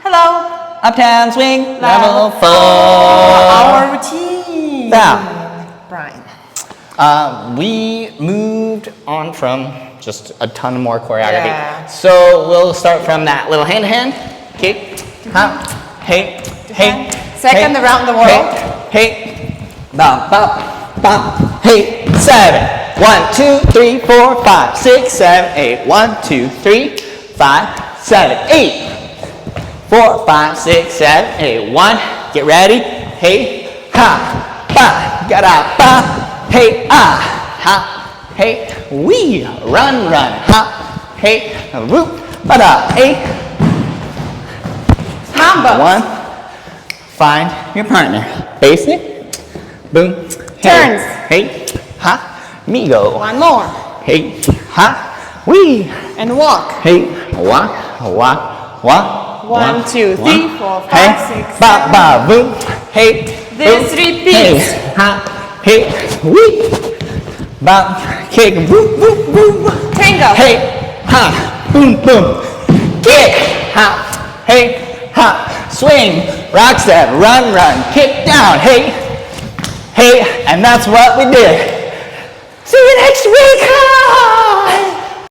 Hello. Uptown Swing, level 4. Our routine. Yeah. Bryan. We moved on from just a ton more choreography. Yeah. So we'll start from that little hand to hand. Okay. Hop. Hey. Hey. Second hey, around the world. Hey. Bump, bump, bump. Hey. 7. 1, 2, 3, 4, 5, 6, 7, 8. 1, 2, 3, 5, 7, 8. 4, 5, 6, 7, 8. 1. Get ready. Hey. Ha. Ba. Get up. Ba. Hey. Ah. Ha. Hey. We. Run, run. Ha. Hey. Whoop. Ba da. Hey. Mambo. 1. Find your partner. Basic. Boom. Turns. Hey. Ha. Me go. One more. Hey. Ha. We. And walk. Hey. Walk. Walk. Walk. 1, 2, 3, 4, 5, Hey. 6, Ba 7. ba boom. Hey. This boom. repeats. Hey. Ha. Hey. We. Ba. Kick. Whoop whoop whoop. Tango. Hey. Ha. Boom boom. Kick. Ha. Hey. Ha. Swing. Rock step. Run run. Kick down. Hey. Hey. And that's what we did. See you next week.